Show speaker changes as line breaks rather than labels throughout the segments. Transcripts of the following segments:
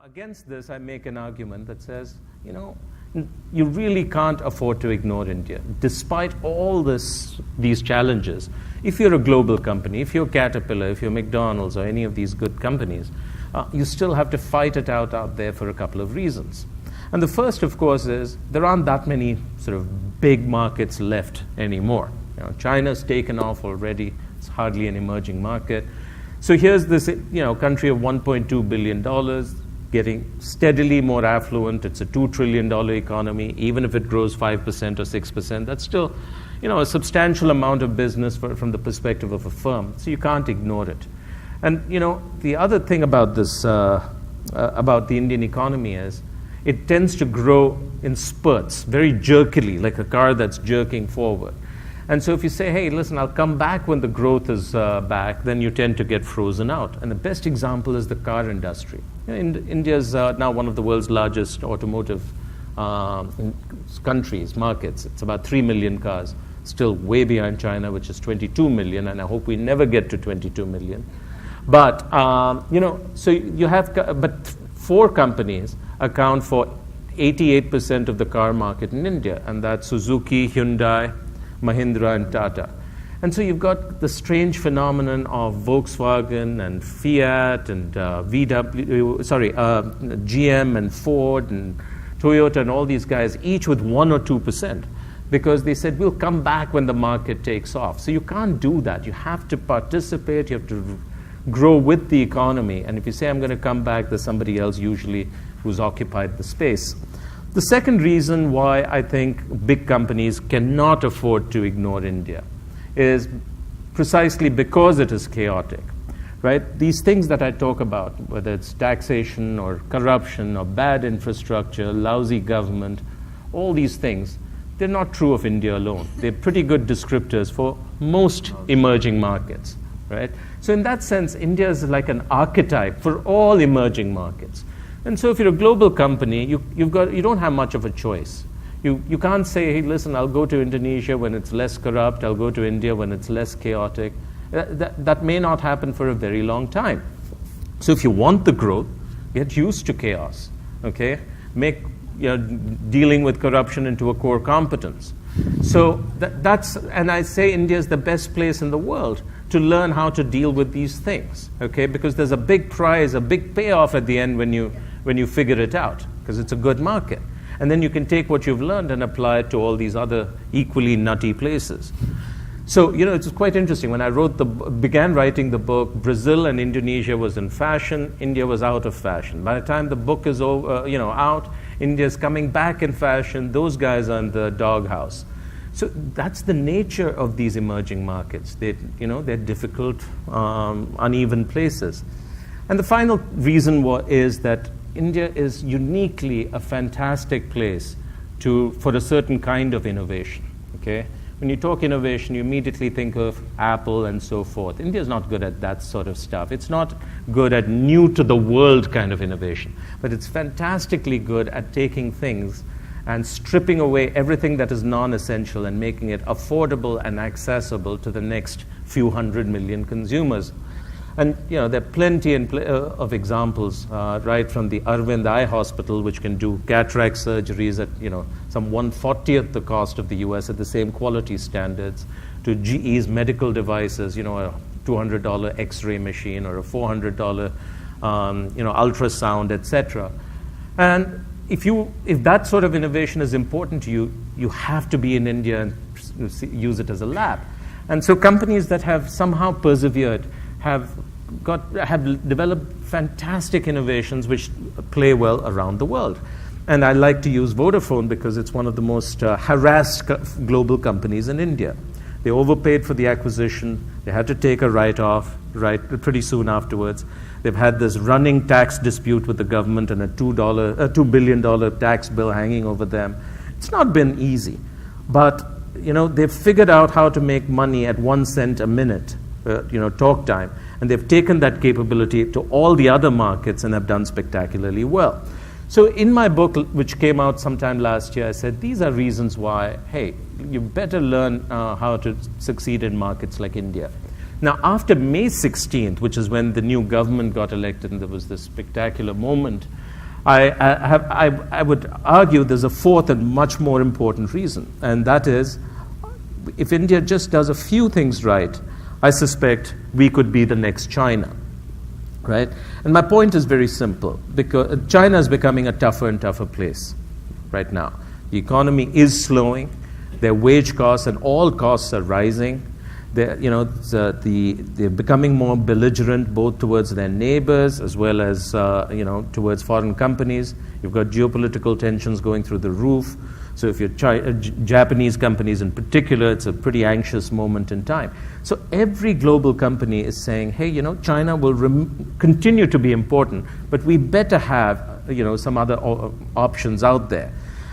Against this, I make an argument that says, you really can't afford to ignore India. Despite all these challenges, if you're a global company, if you're Caterpillar, if you're McDonald's or any of these good companies, you still have to fight it out there for a couple of reasons. And the first, of course, is there aren't that many sort of big markets left anymore. China's taken off already. It's hardly an emerging market. So here's this country of $1.2 billion, getting steadily more affluent. It's a $2 trillion economy. Even if it grows 5% or 6%, that's still a substantial amount of business from the perspective of a firm. So you can't ignore it. And the other thing about this, about the Indian economy is it tends to grow in spurts, very jerkily, like a car that's jerking forward. And so if you say, hey, listen, I'll come back when the growth is back, then you tend to get frozen out. And the best example is the car industry. India is now one of the world's largest automotive markets. It's about 3 million cars, still way behind China, which is 22 million, and I hope we never get to 22 million. But, so you have, but 4 companies account for 88% of the car market in India, and that's Suzuki, Hyundai, Mahindra, and Tata. And so you've got the strange phenomenon of Volkswagen and Fiat and GM and Ford and Toyota and all these guys, each with 1 or 2%, because they said, we'll come back when the market takes off. So you can't do that. You have to participate. You have to grow with the economy. And if you say, I'm going to come back, there's somebody else usually who's occupied the space. The second reason why I think big companies cannot afford to ignore India is precisely because it is chaotic, right? These things that I talk about, whether it's taxation or corruption or bad infrastructure, lousy government, all these things, they're not true of India alone. They're pretty good descriptors for most emerging markets, right? So in that sense, India is like an archetype for all emerging markets. And so if you're a global company, you don't have much of a choice. You can't say, hey, listen, I'll go to Indonesia when it's less corrupt, I'll go to India when it's less chaotic. That may not happen for a very long time. So if you want the growth, get used to chaos, okay? Make dealing with corruption into a core competence. So and I say India is the best place in the world to learn how to deal with these things, okay? Because there's a big prize, a big payoff at the end when you figure it out, because it's a good market. And then you can take what you've learned and apply it to all these other equally nutty places. So, it's quite interesting. When I began writing the book, Brazil and Indonesia was in fashion, India was out of fashion. By the time the book is out, India's coming back in fashion, those guys are in the doghouse. So that's the nature of these emerging markets. They're difficult, uneven places. And the final reason is that India is uniquely a fantastic place for a certain kind of innovation, okay? When you talk innovation, you immediately think of Apple and so forth. India is not good at that sort of stuff. It's not good at new-to-the-world kind of innovation, but it's fantastically good at taking things and stripping away everything that is non-essential and making it affordable and accessible to the next few 100 million consumers. And there are plenty of examples, right from the Arvind Eye Hospital, which can do cataract surgeries at some 1/40th the cost of the US at the same quality standards, to GE's medical devices, a $200 X-ray machine or a $400 ultrasound, etc. And if that sort of innovation is important to you, you have to be in India and use it as a lab. And so companies that have somehow persevered have developed fantastic innovations which play well around the world. And I like to use Vodafone because it's one of the most harassed global companies in India. They overpaid for the acquisition. They had to take a write-off pretty soon afterwards. They've had this running tax dispute with the government and a $2 billion tax bill hanging over them. It's not been easy. But, they've figured out how to make money at 1 cent a minute, talk time. And they've taken that capability to all the other markets and have done spectacularly well. So in my book, which came out sometime last year, I said, these are reasons why, hey, you better learn how to succeed in markets like India. Now, after May 16th, which is when the new government got elected and there was this spectacular moment, I would argue there's a fourth and much more important reason, and that is, if India just does a few things right, I suspect we could be the next China, right? And my point is very simple, because China is becoming a tougher and tougher place right now. The economy is slowing, their wage costs and all costs are rising. They're becoming more belligerent both towards their neighbors as well as towards foreign companies. You've got geopolitical tensions going through the roof. So if you're Japanese companies in particular, it's a pretty anxious moment in time. So every global company is saying, hey, China will continue to be important, but we better have some other options out there.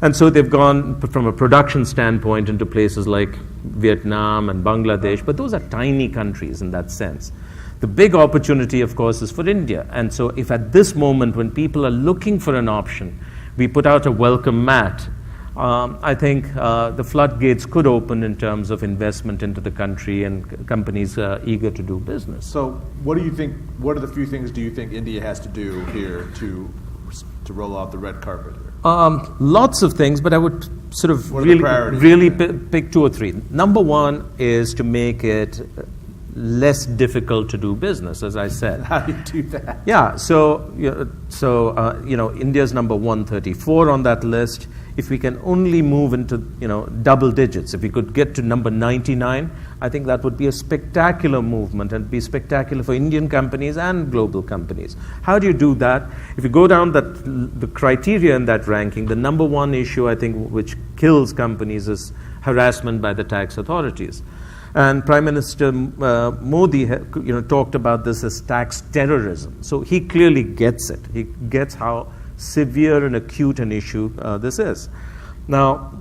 And so they've gone from a production standpoint into places like Vietnam and Bangladesh, but those are tiny countries in that sense. The big opportunity, of course, is for India. And so if at this moment when people are looking for an option, we put out a welcome mat, I think the floodgates could open in terms of investment into the country and companies eager to do business.
So what do you think, what are the few things do you think India has to do here to roll out the red carpet here?
Lots of things, but I would sort of really pick two or three. Number one is to make it less difficult to do business, as I said.
How do you do that?
Yeah, so India's number 134 on that list. If we can only move into double digits, if we could get to number 99, I think that would be a spectacular movement and be spectacular for Indian companies and global companies. How do you do that? If you go down the criteria in that ranking, the number one issue I think which kills companies is harassment by the tax authorities. And Prime Minister Modi talked about this as tax terrorism. So he clearly gets it. He gets how severe and acute an issue this is. Now,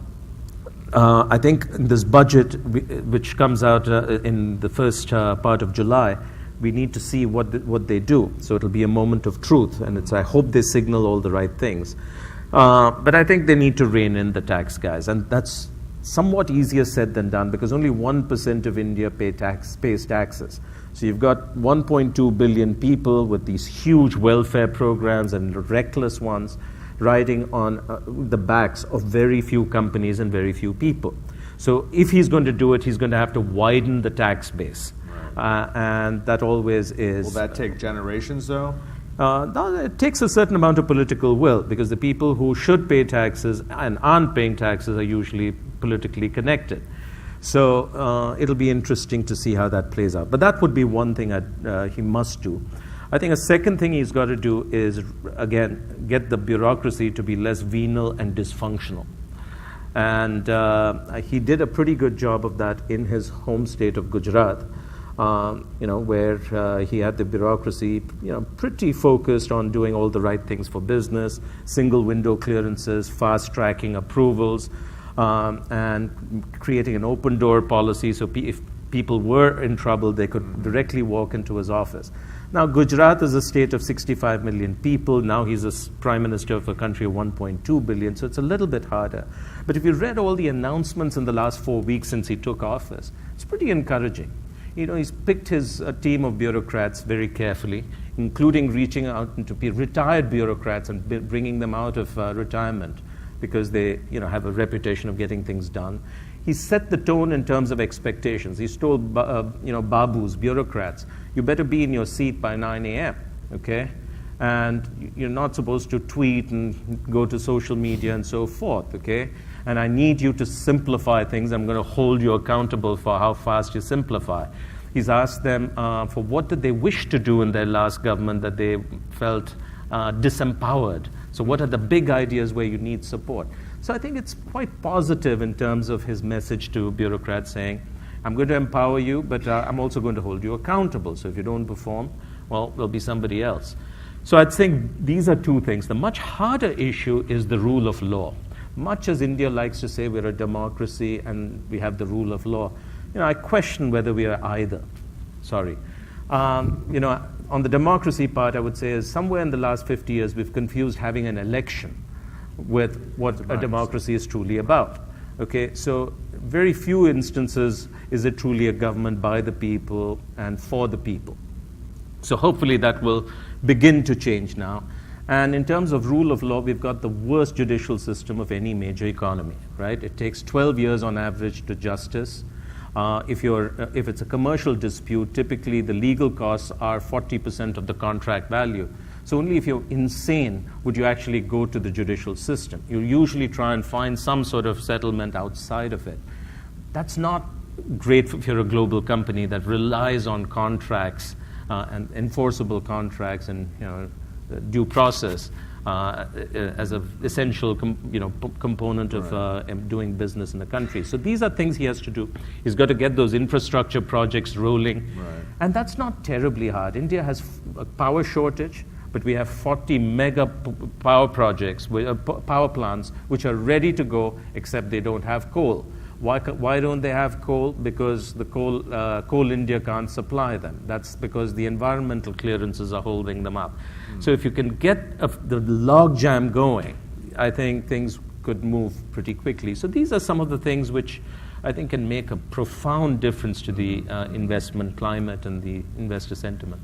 I think this budget, which comes out in the first part of July, we need to see what they do. So it'll be a moment of truth, and I hope they signal all the right things. But I think they need to rein in the tax guys, and that's somewhat easier said than done, because only 1% of India pays taxes. So you've got 1.2 billion people with these huge welfare programs and reckless ones riding on the backs of very few companies and very few people. So if he's going to do it, he's going to have to widen the tax base. Right. And that always is...
Will that take generations, though?
No, it takes a certain amount of political will, because the people who should pay taxes and aren't paying taxes are usually politically connected. So it'll be interesting to see how that plays out. But that would be one thing he must do. I think a second thing he's got to do is, again, get the bureaucracy to be less venal and dysfunctional. And he did a pretty good job of that in his home state of Gujarat, where he had the bureaucracy, pretty focused on doing all the right things for business, single window clearances, fast tracking approvals, and creating an open door policy so if people were in trouble, they could directly walk into his office. Now, Gujarat is a state of 65 million people. Now he's a prime minister of a country of 1.2 billion, so it's a little bit harder. But if you read all the announcements in the last 4 weeks since he took office, it's pretty encouraging. He's picked his team of bureaucrats very carefully, including reaching out to retired bureaucrats and bringing them out of retirement, because they have a reputation of getting things done. He set the tone in terms of expectations. He's told babus, bureaucrats, you better be in your seat by 9 a.m., okay? And you're not supposed to tweet and go to social media and so forth, okay? And I need you to simplify things. I'm going to hold you accountable for how fast you simplify. He's asked them for what did they wish to do in their last government that they felt disempowered. So what are the big ideas where you need support? So I think it's quite positive in terms of his message to bureaucrats, saying, I'm going to empower you, but I'm also going to hold you accountable. So if you don't perform, well, there'll be somebody else. So I think these are two things. The much harder issue is the rule of law. Much as India likes to say we're a democracy and we have the rule of law, I question whether we are either. Sorry. On the democracy part, I would say is somewhere in the last 50 years, we've confused having an election with what a democracy is truly about. Okay, so very few instances is it truly a government by the people and for the people. So hopefully that will begin to change now. And in terms of rule of law, we've got the worst judicial system of any major economy, right? It takes 12 years on average to justice. If it's a commercial dispute, typically the legal costs are 40% of the contract value. So only if you're insane would you actually go to the judicial system. You usually try and find some sort of settlement outside of it. That's not great if you're a global company that relies on contracts and enforceable contracts and due process as an essential component of doing business in the country. So these are things he has to do. He's got to get those infrastructure projects rolling.
Right.
And that's not terribly hard. India has a power shortage, but we have 40 mega power projects, power plants, which are ready to go, except they don't have coal. Why don't they have coal? Because the Coal India can't supply them. That's because the environmental clearances are holding them up. So if you can get the log jam going, I think things could move pretty quickly. So these are some of the things which I think can make a profound difference to the investment climate and the investor sentiment.